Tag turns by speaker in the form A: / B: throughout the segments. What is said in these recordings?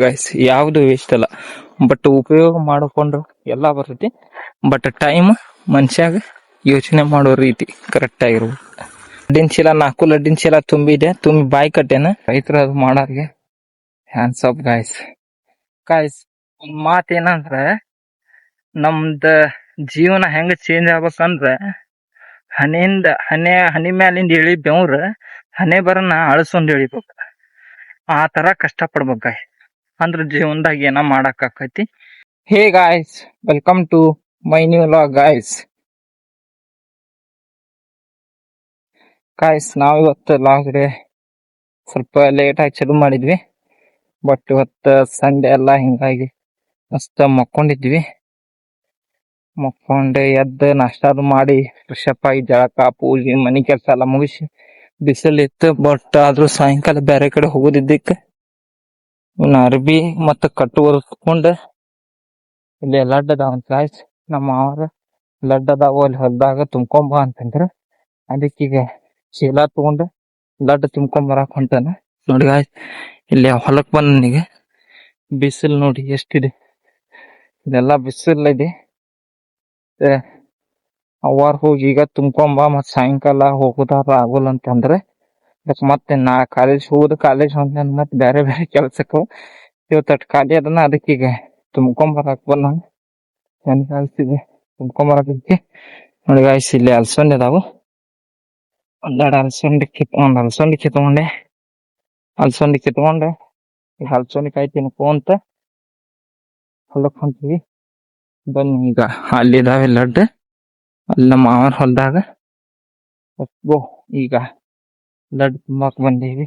A: Guys ಯಾವ್ದು waste ಅಲ್ಲ, but ಉಪಯೋಗ ಮಾಡಿಕೊಂಡು ಎಲ್ಲಾ ಬರ್ತೈತಿ. ಬಟ್ ಟೈಮ್ ಮನುಷ್ಯಾಗ ಯೋಚನೆ ಮಾಡೋ ರೀತಿ ಕರೆಕ್ಟ್ ಆಗಿರ್ಬೇಕು. ಲಡ್ಡಿನ ಚೀಲ 4 ಲಡ್ಡಿನ ಚೀಲ ತುಂಬಿ ಬಾಯಿ ಕಟ್ಟೇನ ರೈತರ ಅದು ಮಾಡೋರಿಗೆ ಹ್ಯಾಂಡ್ಸ್ ಆಫ್ ಗಾಯ್ಸ್. ಒಂದ್ ಮಾತೇನಂದ್ರ ನಮ್ದ ಜೀವನ ಹೆಂಗ ಚೇಂಜ್ ಆಗ್ಬೇಕಂದ್ರ ಹನಿ ಮ್ಯಾಲಿಂದ ಇಳಿ ಬೆವ್ರ ಹನೆ ಬರನ ಅಳಸೊಂದ್ ಇಳಿಬೇಕು. ಆ ತರ ಕಷ್ಟ ಪಡ್ಬೇಕ ಅಂದ್ರ ಜೀವನದಾಗ ಏನ ಮಾಡಕ್ ಆಕೈತಿ. Hey guys, welcome to my new vlog guys. ನಾವ್ ಇವತ್ತು ಲಾಗ್ ಡೇ ಸ್ವಲ್ಪ ಲೇಟ್ ಆಗಿ ಚಲೋ ಮಾಡಿದ್ವಿ. ಬಟ್ ಇವತ್ತು ಸಂಡೆ ಎಲ್ಲ ಹಿಂಗಾಗಿ ಮಸ್ತ್ ಮಕ್ಕೊಂಡಿದ್ವಿ. ಮಕ್ಕೊಂಡೆ ಎದ್ದು ನಾಷ್ಟಾದು ಮಾಡಿ ಫ್ರೆಶಪ್ ಆಗಿ ಜಳಕ ಪೂಜೆ ಮನಿ ಕೆಲಸ ಎಲ್ಲ ಮುಗಿಸಿ ಬಿಸಿಲಿತ್ತು. ಬಟ್ ಆದ್ರೂ ಸಾಯಂಕಾಲ ಬೇರೆ ಕಡೆ ಹೋಗೋದಿದ್ದಕ್ಕೆ ಇವ್ನ ಅರ್ಬಿ ಮತ್ತ ಕಟ್ಟು ಒರೆಸ್ಕೊಂಡ ಇಲ್ಲಿ ಲಡ್ ಅದಾವ ಗಾಯ್ಸ್. ನಮ್ಮ ಮಾವರ ಲಡ್ ಅದಾವ ಅಲ್ಲಿ ಹೊಲ್ದಾಗ ತುಂಬ್ಕೊಂಬ ಅಂತಂದ್ರ ಅದಕ್ಕೀಗ ಚೀಲ ತಗೊಂಡ ಲಡ್ ತುಂಬ್ಕೊಂಡ್ ಬರಾಕ್ ಹೊಂಟಾನ. ನೋಡಿ ಗಾಯ್ಸ್, ಇಲ್ಲಿ ಹೊಲಕ್ ಬಂದನಿಗೆ ಬಿಸಿಲು ನೋಡಿ ಎಷ್ಟಿದೆ. ಇದೆಲ್ಲಾ ಬಿಸಿಲು ಇದೆ. ಅವಾರ್ ಹೋಗಿ ಈಗ ತುಂಬ್ಕೊಂಬ ಮತ್ ಸಾಯಂಕಾಲ ಹೋಗುದಾರ ಆಗೋಲ್ಲ ಅಂತಂದ್ರೆ ಮತ್ತೆ ನಾ ಕಾಲೇಜ್ ಹೊಂದ ಮತ್ತೆ ಬೇರೆ ಬೇರೆ ಕೆಲ್ಸಕ್ಕ ಇವತ್ತು ಖಾಲಿ ಅದನ್ನ ಅದಕ್ಕೀಗ ತುಂಬ್ಕೊಂಬರಕ್ ಬಂದ ನನ್ ಕಲ್ಸಿದೆ ತುಂಬ್ಕೊಂಬರಕ್ಕೆ. ನೋಡಿ ಗಾಯ್ಸ್, ಇಲ್ಲಿ ಅಲ್ಸಂದೆ ಅದಾವು. ಒಂದೆರಡು ಅಲ್ಸಂದಿ ಕಿತ್ಕೊಂಡೆ ಈಗ ಅಲ್ಸಂದಿ ಕಾಯಿ ತಿನ್ಕೊಂತ ಹೊಲಕ್ ಹೊಂತೀವಿ. ಬನ್ನಿ ಈಗ ಅಲ್ಲಿದಾವೆ ಲಡ್, ಅಲ್ಲಿ ನಮ್ಮ ಮಾವನ ಹೊಲ್ದಾಗ ಈಗ ಲಡ್ ತುಂಬಾಕ್ ಬಂದೀವಿ.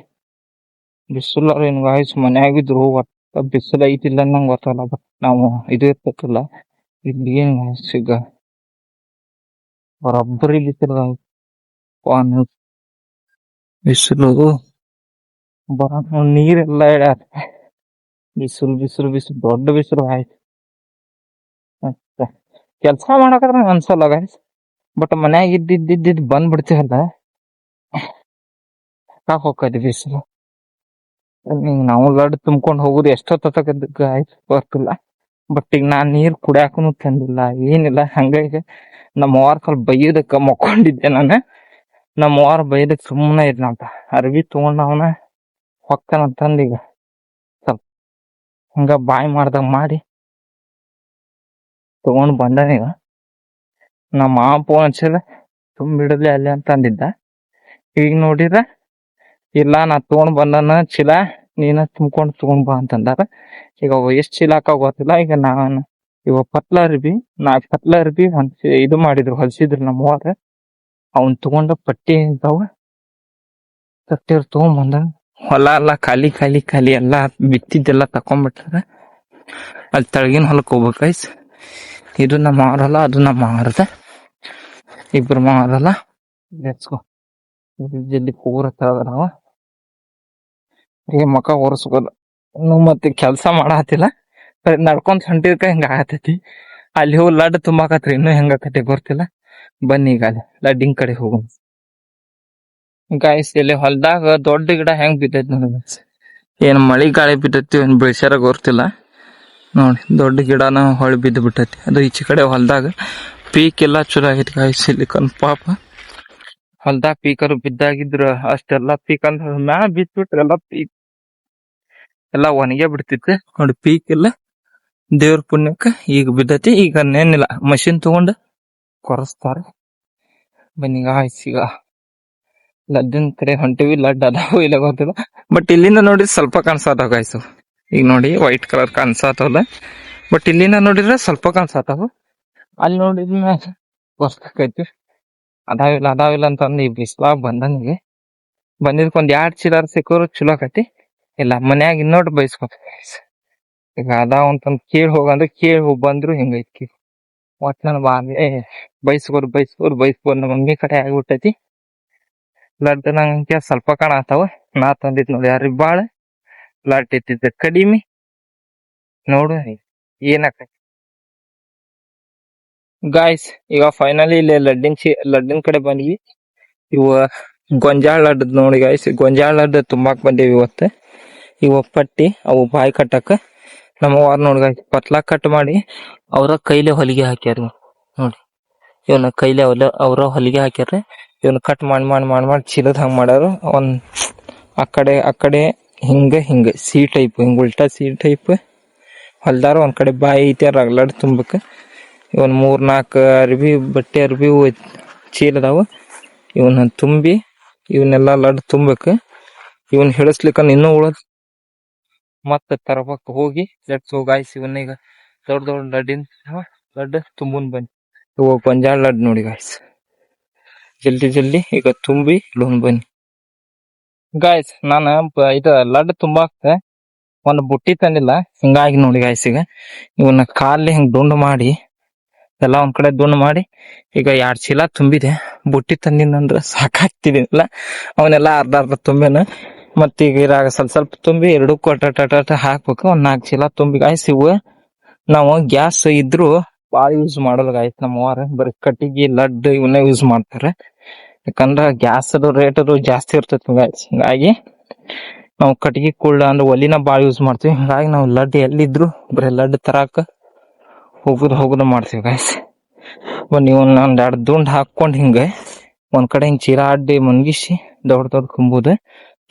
A: ಬಿಸಿಲು ಏನ್ ಗಾಯ್ಸ್, ಮನ್ಯಾಗಿದ್ರು ಒಟ್ಟ ಬಿಸಿಲು ಐತಿಲ್ಲ ನಂಗೆ ಗೊತ್ತಲ್ಲ. ಬಟ್ ನಾವು ಇದು ಇರ್ತಲ್ಲ ಇಲ್ಲಿ ಏನ್ ಗಾಯ್ಸ್, ಈಗ ಬರೋಬ್ಬರಿ ಬಿಸಿಲು ಬರ ನೀರೆಲ್ಲ ಇಡ್ಯಾರ. ಬಿಸಿಲು ದೊಡ್ಡ ಬಿಸಿಲು ಆಯ್ತು. ಕೆಲ್ಸ ಮಾಡಕತ್ರ ಅನ್ಸಲ್ಲ ಗಾಯ್ಸ್, ಬಟ್ ಮನ್ಯಾಗ ಇದ್ದಿದ್ದು ಬಂದ್ಬಿಡ್ತೀವಲ್ಲ ಹೋಗ್ತದೆ ಬಿಸಿಲು. ನಾವು ಲಡ್ ತುಂಬ್ಕೊಂಡ್ ಹೋಗುದು ಎಷ್ಟೊತ್ತಕ ಆಯ್ತು ಬರ್ತಿಲ್ಲ. ಬಟ್ ಈಗ ನಾನ್ ನೀರ್ ಕುಡಿಯಾಕನು ತಂದಿಲ್ಲ, ಏನಿಲ್ಲ. ಹಂಗಾಗಿ ನಮ್ಮ ಅವ್ವಾರ್ ಸ್ವಲ್ಪ ಬೈಯೋದಕ್ಕ ಮಕ್ಕೊಂಡಿದ್ದೆ ನಾನು. ನಮ್ಮ ಅವ್ವಾರ್ ಬೈದಕ್ ಸುಮ್ಮನೆ ಇದ್ನಂತ ಅರ್ಬಿ ತಗೊಂಡ್ ಅವನ ಹೊಕ್ಕನಂತಂದ ಈಗ ಸ್ವಲ್ಪ ಹಂಗ ಬಾಯ್ ಮಾಡ್ದಂಗ ಮಾಡಿ ತಗೊಂಡ್ ಬಂದನೀಗ. ನಮ್ಮ ಮಾವ ಫೋನ್ ಹಚ್ಚಿದ ತುಂಬಿಡಲಿ ಅಲ್ಲಿ ಅಂತ ಅಂದಿದ್ದ. ಈಗ ನೋಡಿದ್ರ ಇಲ್ಲ, ನಾ ತಗೊಂಡ್ ಬಂದನ ಚೀಲ, ನೀನ ತಗೊಂಡ್ ಬಾ ಅಂತಂದಾರ. ಈಗ ಎಷ್ಟ್ ಚೀಲ ಹಾಕ ಗೊತ್ತಿಲ್ಲ. ಈಗ ನಾನು ಇವ ಪತ್ಲ ಅರ್ಬಿ ಇದು ಮಾಡಿದ್ರು, ಹೊಲ್ಸಿದ್ರು ನಮ್ಮವ್ವಾರ. ಅವನ್ ತಗೊಂಡ ಪಟ್ಟಿ ಇದ್ದಾವ ತಟ್ಟಿರ್ ತಗೊಂಬಂದ. ಹೊಲ ಎಲ್ಲ ಖಾಲಿ ಎಲ್ಲಾ ಬಿತ್ತಿದ್ದೆಲ್ಲ ತಕೊಂಡ್ಬಿಟ್ಟಾರ. ಅಲ್ಲಿ ತಳಗಿನ ಹೊಲಕ್ ಹೋಗ್ಬೇಕ ಗೈಸ್. ಇದು ನಮ್ಮ ಮಾವರಲ್ಲ, ಅದು ನಮ್ಮ ಮಾವರದ, ಇಬ್ರು ಮಾವರಲ್ಲ. Let's go. ಜಲ್ದಿ ಪೂರ ತಳಗ ಮಕ ಒರೆಸ್ಕೋದು. ಮತ್ತೆ ಕೆಲ್ಸ ಮಾಡತ್ತಿಲ್ಲ, ನಡ್ಕೊಂತ ಹೊಂಟಿದ್ಕ ಹಿಂಗ ಆಗತೈತಿ. ಅಲ್ಲಿ ಹೋಗಿ ಲಡ್ ತುಂಬಾಕತ್ರಿ ಇನ್ನೂ ಹೆಂಗಾಕತಿ ಗೊತ್ತಿಲ್ಲ. ಬನ್ನಿ ಈಗ ಅಲ್ಲಿ ಲಡ್ಡಿನ ಕಡೆ ಹೋಗೋಣ ಗಾಯ್ಸ್. ಇಲ್ಲಿ ಹೊಲ್ದಾಗ ದೊಡ್ಡ ಗಿಡ ಹೆಂಗ್ ಬಿದ್ದೈತಿ ನೋಡಿ ಗಾಯ್ಸ್. ಏನ್ ಮಳಿ ಗಾಳಿ ಬಿದ್ದೈತಿ ಏನ್ ಬೆಳ್ಸ್ಯಾರ ಗೊತ್ತಿಲ್ಲ. ನೋಡಿ ದೊಡ್ಡ ಗಿಡನ ಹೊಳಿ ಬಿದ್ದು ಬಿಟ್ಟೈತಿ. ಅದು ಈಚೆ ಕಡೆ ಹೊಲ್ದಾಗ ಪೀಕ್ ಎಲ್ಲಾ ಚಲೋ ಆಗೈತಿ ಗಾಯ್ಸ್. ಇಲ್ಲಿ ಪಾಪ ಹೊಲ್ದಾಗ ಪೀಕರು ಬಿದ್ದಾಗಿದ್ರ ಅಷ್ಟೆಲ್ಲಾ ಪೀಕ್ ಅಂದ್ರ ಮ್ಯಾ ಬಿತ್ಬಿಟ್ರ ಎಲ್ಲಾ ಪೀಕ್ ಎಲ್ಲಾ ಒಣಗೆ ಬಿಡ್ತಿತ್ತು. ನೋಡಿ ಪೀಕ್ ಎಲ್ಲ ದೇವ್ರ ಪುಣ್ಯಕ್ಕ ಈಗ ಬಿದ್ದೈತಿ. ಈಗ ನೇನಿಲ್ಲ, ಮಷಿನ್ ತಗೊಂಡ್ ಕೊರಸ್ತಾರ. ಬನ್ನಿ ಗಾಯ್ಸ್, ಈಗ ಲಡ್ಡಿನ ಕಡೆ ಹೊಂಟಿವಿ. ಲಡ್ ಅದಾವ ಇಲ್ಲ ಗೊತ್ತಿಲ್ಲ, ಬಟ್ ಇಲ್ಲಿಂದ ನೋಡಿ ಸ್ವಲ್ಪ ಕಾಣಿಸ್ತಾವ ಗಾಯ್ಸು. ಈಗ ನೋಡಿ ವೈಟ್ ಕಲರ್ ಕಾಣಿಸ್ತಾವಲ್ಲ, ಬಟ್ ಇಲ್ಲಿಂದ ನೋಡಿದ್ರೆ ಸ್ವಲ್ಪ ಕಾಣಿಸ್ತಾವ. ಅಲ್ಲಿ ನೋಡಿದ್ಮ್ಯಾಗ ಗೊತ್ತಾಕೈತಿ ಅದಾವಿಲ್ಲ ಅಂತಂದು ಈ ಬಿಸ್ಲಾಗ ಬಂದನಿಗೆ ಬಂದಿದ್ಕೊಂದ್ 2 ಚೀಲಾರ ಸಿಕ್ಕೋರು ಚಲೋ ಆಕತಿ. ಇಲ್ಲ ಮನ್ಯಾಗ ಇನ್ನೋಟ್ ಬೈಸ್ಕೊತ ಈಗ ಅದಾವ ಅಂತಂದ್ ಕೇಳಿ ಹೋಗಿ ಬಂದ್ರು ಹಿಂಗೈತಿ. ಒಟ್ ನನ್ ಬೈಸ್ಕೋದ್ ನಮ್ಮ ಮಮ್ಮಿ ಕಡೆ ಆಗ್ಬಿಟ್ಟೈತಿ. ಲಡ್ ನಂಗೆ ಸ್ವಲ್ಪ ಕಾಣತಾವ. ನಾ ತಂದಿದ್ ನೋಡಿ ಯಾರಿ ಬಾಳ ಲಡ್ ಇಟ್ಟಿದ್ದ ಕಡಿಮೆ. ನೋಡು ಏನಾಕೈತಿ ಗಾಯ್ಸ್. ಈಗ ಫೈನಲಿ ಇಲ್ಲಿ ಲಡ್ಡಿನ ಕಡೆ ಬಂದ್ವಿ. ಇವ ಗೊಂಜಾಳ ಲಡ್ ನೋಡಿ ಗಾಯ್ಸ್, ಗೊಂಜಾಳ ಲಡ್ ತುಂಬಾಕ್ ಬಂದೇವಿ ಇವತ್ತು. ಈ ಒಪ್ಪಟ್ಟಿ ಅವು ಬಾಯಿ ಕಟ್ಟಕ್ಕ ನಮ್ಮವ್ವಾರ ನೋಡಿ ಗಾಯ್ಸ್ ಪತ್ಲಾ ಕಟ್ ಮಾಡಿ ಅವರ ಕೈಲೇ ಹೊಲಿಗೆ ಹಾಕ್ಯಾರ ನೋಡಿ. ಇವನ್ನ ಕೈಲಿ ಅವ್ರ ಹೊಲಿಗೆ ಹಾಕ್ಯಾರ. ಇವನ್ನ ಕಟ್ ಮಾಡಿ ಚೀಲದ ಹಂಗ್ ಮಾಡ್ಯಾರ. ಆ ಕಡೆ ಹಿಂಗ ಸಿ ಟೈಪ್ ಹಿಂಗ ಉಲ್ಟಾ ಸಿ ಟೈಪ್ ಹೊಲ್ದಾರ. ಒಂದ್ ಕಡೆ ಬಾಯಿ ಐತಿ ರಗ್ಲಾಡ್ ತುಂಬಕ್. ಇವನ್ 3-4 ಬಟ್ಟೆ ಅರ್ಬಿ ಚೀಲ ಅದಾವ. ಇವನ್ನ ತುಂಬಿ ಇವನ್ನೆಲ್ಲಾ ಲಡ್ ತುಂಬಕ್. ಇವನ್ ಹಿಡಿಸ್ಲಿಕ್ಕ ಇನ್ನೂ ಉಳದ್ ಮತ್ತ ತರಬಕ್ ಹೋಗಿ ಲೆಟ್ಸ್ ಗೋ ಗಾಯ್ಸ್. ಇವನ್ನ ಈಗ ದೊಡ್ಡ ಲಡ್ ತುಂಬುನ್ ಬನ್ನಿ. ಇವು ಗೊಂಜಾಳ ಲಡ್ ನೋಡಿ ಗಾಯ್ಸ್. ಜಲ್ದಿ ಈಗ ತುಂಬಿ ಲೋನ್ ಬನ್ನಿ ಗಾಯ್ಸ್. ನಾನು ಇದು ಲಡ್ ತುಂಬಾಕ ಒಂದು ಬುಟ್ಟಿ ತಂದಿಲ್ಲ, ಹಿಂಗಾಗಿ ನೋಡಿ ಗಾಯ್ಸ್. ಈಗ ಇವನ್ನ ಕಾಲಿ ಹಿಂಗ್ ದುಂಡು ಮಾಡಿ ಎಲ್ಲ ಒಂದ್ ಕಡೆ ದುಂಡು ಮಾಡಿ ಈಗ 2 ಚೀಲ ತುಂಬಿದೆ. ಬುಟ್ಟಿ ತಂದಿನಂದ್ರ ಸಾಕಾಗ್ತಿದಿಲ್ಲ, ಅವನ್ನೆಲ್ಲ ಅರ್ಧ ತುಂಬೇನ. ಮತ್ತ ಈಗ ಇರಾಗ ಸ್ವಲ್ಪ ತುಂಬಿ 2 ಟಟ ಹಾಕ್ಬೇಕು. ಒಂದ್ 4 ಚೀಲ ತುಂಬಿ ಗಾಯ್ಸ್. ಇವು ನಾವು ಗ್ಯಾಸ್ ಇದ್ರು ಬಾಳ ಯೂಸ್ ಮಾಡಲ್ಲ ಗಾಯ್ಸ್. ನಮ್ಮವ್ವಾರ ಬರೀ ಕಟ್ಟಿಗೆ ಲಡ್ ಇವನ್ನ ಯೂಸ್ ಮಾಡ್ತಾರೆ. ಯಾಕಂದ್ರ ಗ್ಯಾಸ್ ರೇಟ್ ಜಾಸ್ತಿ ಇರ್ತೈತಿ ಗಾಯ್ಸ್. ಹಿಂಗಾಗಿ ನಾವು ಕಟ್ಟಿಗೆ ಕುಳ್ಳ ಅಂದ್ರೆ ಒಲಿನ ಬಾಳ ಯೂಸ್ ಮಾಡ್ತೀವಿ. ಹಿಂಗಾಗಿ ನಾವು ಲಡ್ ಎಲ್ಲಿದ್ರು ಬರೀ ಲಡ್ ತರಾಕ ಹೋಗುದು ಮಾಡ್ತೀವಿ ಗಾಯ್ಸ್. ನೀವು ಒಂದ್ 2 ದುಂಡ್ ಹಾಕೊಂಡ್ ಹಿಂಗ ಒಂದ್ ಕಡೆ ಹಿಂಗ್ ಚೀಲ ಅಡ್ಡಿ ಮನ್ಗಿಸಿ ದೊಡ್ಡ ತುಂಬುದು.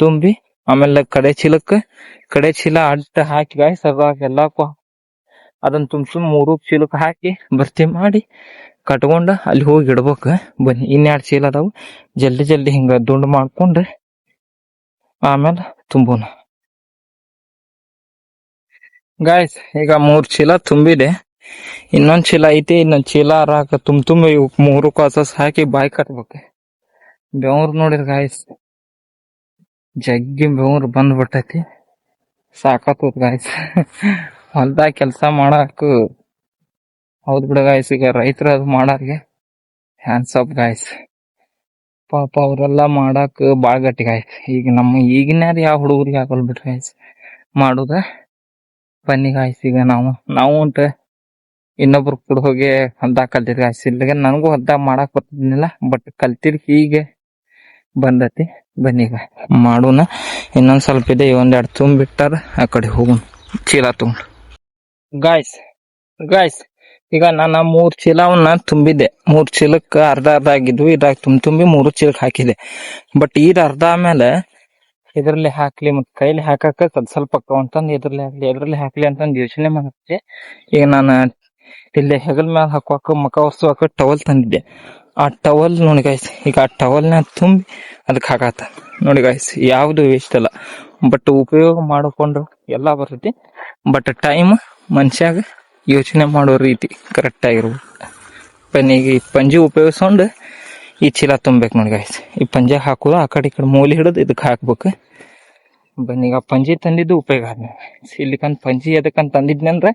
A: ತುಂಬಿ ಆಮೇಲೆ ಕಡೆ ಚೀಲ ಅಡ್ಡ ಹಾಕಿ ಗಾಯ್ಸ್. ಅದ್ರಾಗ ಎಲ್ಲಾಕು ಅದನ್ನ ತುಂಬ 3 ಚೀಲಕ್ಕೆ ಹಾಕಿ ಭರ್ತಿ ಮಾಡಿ ಕಟ್ಕೊಂಡ ಅಲ್ಲಿ ಹೋಗಿ ಇಡ್ಬೇಕ. ಬನ್ನಿ 2 ಚೀಲ ಅದಾವು. ಜಲ್ದಿ ಹಿಂಗ ದುಂಡ್ ಮಾಡ್ಕೊಂಡ್ ಆಮೇಲೆ ತುಂಬೋಣ ಗಾಯ್ಸ್. ಈಗ 3 ಚೀಲ ತುಂಬಿದೆ, ಇನ್ನೊಂದ್ ಚೀಲ ಐತಿ. ಇನ್ನೊಂದ್ ಚೀಲ ಅರಾಕ ತುಂಬಿ 3 ಕಾಸಸ್ ಹಾಕಿ ಬಾಯಿ ಕಟ್ಬೇಕ. ಬೆವ್ರು ನೋಡಿರ ಗಾಯ್ಸ್, ಜಗ್ಗಿ ಬೆವ್ರು ಬಂದ್ಬಿಟ್ಟೈತಿ. ಸಾಕತ್ತದ ಗಾಯ್ಸ್. ಹೊಲ್ದಾಗ ಕೆಲ್ಸ ಮಾಡಾಕ ಹೌದ್ ಬಿಡ ಗಾಯ್ಸ್. ಈಗ ರೈತರ ಮಾಡಾರ್ಗೆ ಹ್ಯಾಂಡ್ಸ್ ಆಫ್ ಗಾಯ್ಸ್. ಪಾಪ ಅವ್ರೆಲ್ಲಾ ಮಾಡಾಕ ಬಾಳ್ ಗಟ್ಟಿ ಗಾಯ್ಸ್. ಈಗ ಈಗಿನ್ಯಾರ ಯಾವ ಹುಡುಗರಿಗೆ ಹಾಕಲ್ ಬಿಟ್ರಿ ಗಾಯ್ಸ್ ಮಾಡುದ. ಬನ್ನಿ ಗಾಯ್ಸ್. ಈಗ ನಾವು ಅಂತ ಇನ್ನೊಬ್ರು ಕೂಡ ಹೋಗಿ ಹೊಲ್ದಾಗ ಕಲ್ತಿದ್ ಗಾಯ್ಸ್. ಇಲ್ಲಿಗೆ ನನಗೂ ಹೊಲ್ದಾಗ ಮಾಡಾಕ್ ಬರ್ತಿದ್ನಿಲ್ಲ, ಬಟ್ ಕಲ್ತಿದ್ ಹೀಗೆ ಬಂದತಿ. ಬನ್ನಿ ಈಗ ಮಾಡೋಣ. ಇನ್ನೊಂದ್ ಸ್ವಲ್ಪ ಇದೆ, 1-2 ತುಂಬಿಟ್ಟಾರ. ಆ ಕಡೆ ಹೋಗೋಣ ಚೀಲ ತಗೊಂಡು ಗಾಯ್ಸ್. ಈಗ ನಾನು 3 ಚೀಲವನ್ನ ತುಂಬಿದ್ದೆ. 3 ಚೀಲಕ್ಕೆ ಅರ್ಧ ಆಗಿದ್ವು. ಇದಾಗ ತುಂಬಿ 3 ಚೀಲಕ್ಕೆ ಹಾಕಿದೆ. ಬಟ್ ಇದು ಅರ್ಧ ಆಮೇಲೆ ಇದ್ರಲ್ಲಿ ಹಾಕ್ಲಿ ಮತ್ ಕೈಲಿ ಹಾಕಕ್ಕ ಸ್ವಲ್ಪ ಅಂತಂದು ಎದ್ರಲ್ಲಿ ಹಾಕ್ಲಿ ಅಂತಂದು ಯೋಚನೆ ಮಾಡಿದ್ದೆ. ಈಗ ನಾನು ಇಲ್ಲಿ ಹೆಗಲ್ ಮ್ಯಾಲ ಹಾಕುವಕ್ಕ ಮುಖ ಒರ್ಸುವಕ್ಕ ಟವಲ್ ತಂದಿದ್ದೆ. ಆ ಟವಲ್ ನೋಡಿ ಗಾಯ್ಸ್. ಈಗ ಆ ಟವಲ್ನ ತುಂಬಿ ಅದಕ್ಕೆ ಹಾಕತ್ತ ನೋಡಿ ಗಾಯ್ಸ್. ಯಾವ್ದು ವೇಸ್ಟ್ ಅಲ್ಲ, ಬಟ್ ಉಪಯೋಗ ಮಾಡಿಕೊಂಡು ಎಲ್ಲಾ ಬರ್ತೈತಿ. ಬಟ್ ಟೈಮ್ ಮನುಷ್ಯಾಗ ಯೋಚನೆ ಮಾಡೋ ರೀತಿ ಕರೆಕ್ಟ್ ಆಗಿರ್ಬೇಕು. ಬನ್ನಿ ಈಗ ಈ ಪಂಜಿ ಉಪಯೋಗಿಸ್ಕೊಂಡು ಈ ಚೀಲ ತುಂಬೇಕು ನೋಡಿ ಗಾಯ್ಸ್. ಈ ಪಂಜೆ ಹಾಕೋದು ಆ ಕಡೆ ಈ ಕಡೆ ಮೂಲಿ ಹಿಡಿದು ಇದಕ್ಕೆ ಹಾಕ್ಬೇಕು. ಬನ್ನಿ ಈಗ ಪಂಜಿ ತಂದಿದ್ದು ಉಪಯೋಗ ಆದ್ಮೇಲೆ ಇಲ್ಲಿಕಂತ ಪಂಜಿ ಎದಕ್ಕಂತ ತಂದಿದ್ನಿ ಅಂದ್ರೆ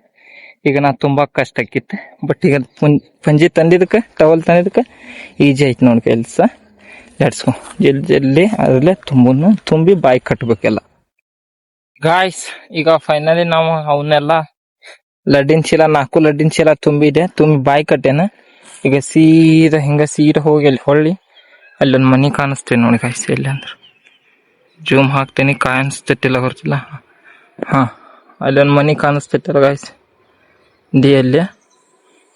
A: ಈಗ ನಾ ತುಂಬಾ ಕಷ್ಟ ಆಕಿತ್ತು. ಬಟ್ ಈಗ ಪಂಜಿ ತಂದಿದ್ದಕ್ಕೆ ಟವಲ್ ತಂದಿದ್ದಕ್ಕೆ ಈಜಿ ಐತಿ ನೋಡಿ ಕೆಲ್ಸ. Let's go. ಜಲ್ದಿ ಅದ್ರಲ್ಲೇ ತುಂಬಿ ಬಾಯಿ ಕಟ್ಬೇಕೆಲ್ಲ ಗಾಯ್ಸ್. ಈಗ ಫೈನಲಿ ನಾವು ಅವನ್ನೆಲ್ಲ ಲಡ್ಡಿನ ಚೀಲ 4 ಲಡ್ಡಿನ ಚೀಲ ತುಂಬಿದೆ. ತುಂಬಿ ಬಾಯಿ ಕಟ್ಟೆನ. ಈಗ ಸೀದಾ ಹೋಗಿ ಅಲ್ಲಿ ಹೊಳ್ಳಿ ಅಲ್ಲೊಂದು ಮನಿ ಕಾಣಿಸ್ತೇನೆ ನೋಡಿ ಗಾಯ್ಸ್. ಎಲ್ಲಿ ಅಂದ್ರೆ ಜೂಮ್ ಹಾಕ್ತೇನೆ, ಕಾಣಿಸ್ತೈತಿಲ್ಲ ಬರ್ತಿಲ್ಲ. ಅಲ್ಲೊಂದು ಮನಿ ಕಾಣಿಸ್ತೈತಲ್ಲ ಗಾಯ್ಸ್. ಅಲ್ಲಿ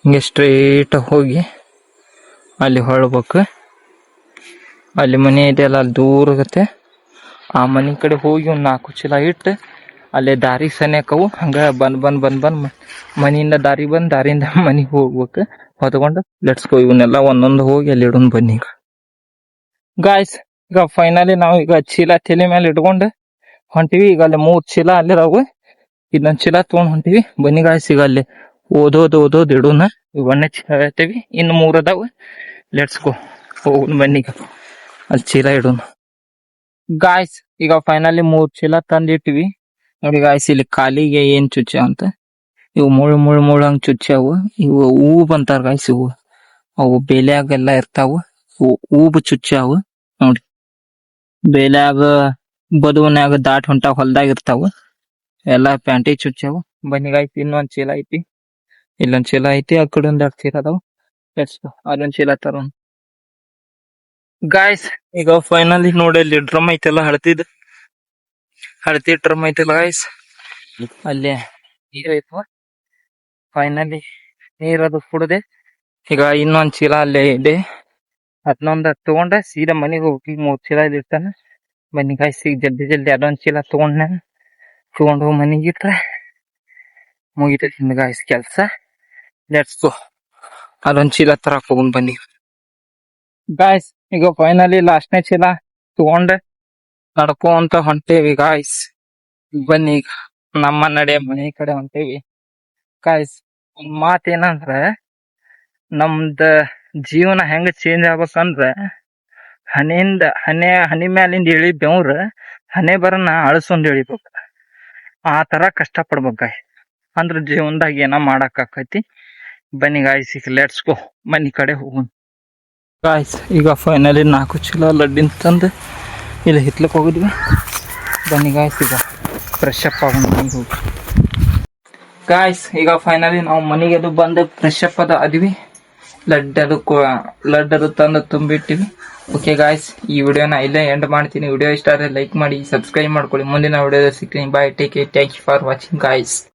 A: ಹಿಂಗೆ ಸ್ಟ್ರೈಟ್ ಹೋಗಿ ಅಲ್ಲಿ ಹೊಳ್ಬೇಕು. ಅಲ್ಲಿ ಮನೆ ಇದೆಯಲ್ಲ, ಅಲ್ಲಿ ದೂರ ಆಗುತ್ತೆ. ಆ ಮನಿ ಕಡೆ ಹೋಗಿ ಒಂದು 4 ಚೀಲ ಇಟ್ಟು ಅಲ್ಲೇ ದಾರಿ ಸನಿಯಕ್ಕವು ಹಂಗ ಬಂದ್ ಮನಿಯಿಂದ ದಾರಿಯಿಂದ ಮನಿಗೆ ಹೋಗ್ಬೇಕು ಹೊತ್ಕೊಂಡು. Let's go. ಇವನ್ನೆಲ್ಲ ಒಂದೊಂದು ಹೋಗಿ ಅಲ್ಲಿ ಇಡೋನ್ ಬನ್ನಿ ಈಗ ಗಾಯ್ಸ್. ಈಗ ಫೈನಲಿ ನಾವು ಈಗ ಚೀಲ ತಲೆ ಮೇಲೆ ಇಟ್ಕೊಂಡು ಹೊಂಟಿವಿ. ಈಗ ಅಲ್ಲಿ 3 ಚೀಲ ಅಲ್ಲಿದಾವು. ಇನ್ನೊಂದ್ ಚೀಲ ತಗೊಂಡ್ ಹೊಂಟಿವಿ. ಬನ್ನಿ ಗಾಯ್ಸ್. ಈಗ ಅಲ್ಲಿ ಓದೋದು ಇಡೋಣ. ಇವನ್ನೇ ಚೀಲ ಹೇಳ್ತೇವಿ, ಇನ್ನು 3 ಅದಾವ. ಲೆಟ್ಸ್ ಗೋ ಹೋಗೋಣ ಬನ್ನಿ ಈಗ ಅಲ್ಲಿ ಚೀಲ ಇಡೋಣ ಗಾಯ್ಸ್. ಈಗ ಫೈನಲಿ 3 ಚೀಲ ತಂದಿಟ್ಟಿವಿ ನೋಡಿ ಗಾಯ್ಸ್. ಇಲ್ಲಿ ಕಾಲಿಗೆ ಏನ್ ಚುಚ್ಚ ಅಂತ ಇವು ಮುಳ್ಳು ಹಂಗ್ ಚುಚ್ಚಾವು. ಇವು ಹೂವು ಬಂತಾರ ಗಾಯ್ಸ್. ಇವು ಅವು ಬೇಲ್ಯಾಗೆಲ್ಲ ಇರ್ತಾವ. ಹೂವು ಚುಚ್ಚಾವು ನೋಡಿ. ಬೇಲ್ಯಾಗ ಬದುವನ್ಯಾಗ ದಾಟ್ ಹೊಂಟಾವ, ಹೊಲ್ದಾಗ ಇರ್ತಾವ. ಎಲ್ಲಾ ಪ್ಯಾಂಟಿ ಚುಚ್ಚಾವು. ಬನ್ನಿ ಗಾಯ್ಸ್. ಇನ್ನೊಂದ್ ಚೀಲ ಐತಿ, ಇಲ್ಲೊಂದ್ ಚೀಲ ಐತಿ. ಆ ಕಡೆ 2 ಚೀಲ ಅದಾವ. ಅದೊಂದ್ ಚೀಲ ತರೋಣ ಗಾಯ್ಸ್. ಈಗ ಫೈನಲಿ ನೋಡಿ ಅಲ್ಲಿ ಡ್ರಮ್ ಐತೆಲ್ಲ ಹಳತಿದ್ ಹಳತಿ ಡ್ರಮ್ ಐತಲ್ಲ ಗಾಯ್ಸ್, ಅಲ್ಲಿ ನೀರ್ ಐತ್ವ. ಫೈನಲಿ ನೀರದು ಕುಡ್ದೆ ಈಗ ಇನ್ನೊಂದ್ ಚೀಲ ಅಲ್ಲೇ ಇದೆ, ಅದನ್ನೊಂದ್ ತಗೊಂಡ ಸೀದಾ ಮನೆಗೆ ಹೋಗಿ 3 ಚೀಲ ಇರ್ತಾನ. ಬನ್ನಿ ಗಾಯ್ಸ್, ಈಗ ಜಲ್ದಿ ಜಲ್ದಿ ಅದೊಂದ್ ಚೀಲ ತಗೊಂಡ್ ಹೋಗಿ ಮನೆಗೆ ಇಟ್ರೆ ಮುಗಿತೈತಿ ಗಾಯ್ಸ್ ಕೆಲ್ಸ. ಲೆಟ್ಸ್ ಗೋ, ಅದೊಂದ್ ಚೀಲ ತರಕ್ ಹೋಗುನ್ ಬನ್ನಿ ಗಾಯ್ಸ್. ಈಗ ಫೈನಲಿ ಲಾಸ್ಟ್ನೇ ಚೀಲ ತಗೊಂಡ್ ನಡ್ಕೊಂತ ಹೊಂಟೇವಿ ಗಾಯ್ಸ್. ಬನ್ನಿ ಈಗ ನಮ್ಮ ನಡೆ ಮನೆ ಕಡೆ ಹೊಂಟೇವಿ ಗಾಯ್ಸ್. ಒಂದ್ ಮಾತ್ ಏನಂದ್ರ, ನಮ್ದ ಜೀವನ ಹೆಂಗ ಚೇಂಜ್ ಆಗ್ಬೇಕಂದ್ರ, ಹನಿ ಮ್ಯಾಲಿಂದ ಇಳಿ ಬೆವ್ರ ಹನೆ ಬರನ ಅಳಸೊಂದ್ ಇಳಿಬೇಕು. ಆ ತರ ಕಷ್ಟ ಪಡ್ಬೇಕ ಅಂದ್ರ ಜೀವನದಾಗ ಏನ ಮಾಡಕ್ ಆಕೈತಿ. ಬನ್ನಿ ಗಾಯ್ಸ್, ಈಗ ಲೆಟ್ಸ್ ಗೋ ಮನಿ ಕಡೆ ಹೋಗೋಣ ಗಾಯ್ಸ್. ಈಗ ಫೈನಲಿ 4 ಚೀಲ ಲಡ್ಡಿನ ತಂದು ಇಲ್ಲಿ ಹಿತ್ಲಕ್ ಹೋಗಿದ್ವಿ. ಬನ್ನಿ ಗಾಯ್ಸ್, ಈಗ ಫ್ರೆಶ್ ಅಪ್ ಆಗೋಣ ಮನೆಗೆ ಹೋಗಿ ಗಾಯ್ಸ್. ಈಗ ಫೈನಲಿ ನಾವು ಮನೆಗೆ ಅದು ಬಂದು ಫ್ರೆಶ್ ಅಪ್ ಅದ್ವಿ. ಲಡ್ಡು ತಂದು ತುಂಬಿಟ್ಟಿವಿ. ಓಕೆ ಗಾಯ್ಸ್, ಈ ವಿಡಿಯೋನ ಇಲ್ಲೇ ಎಂಡ್ ಮಾಡ್ತೀನಿ. ವಿಡಿಯೋ ಇಷ್ಟ ಆದರೆ ಲೈಕ್ ಮಾಡಿ, ಸಬ್ಸ್ಕ್ರೈಬ್ ಮಾಡ್ಕೊಳ್ಳಿ. ಮುಂದಿನ ವಿಡಿಯೋದಲ್ಲಿ ಸಿಗ್ತೀನಿ. Bye, take care, thank you for watching guys.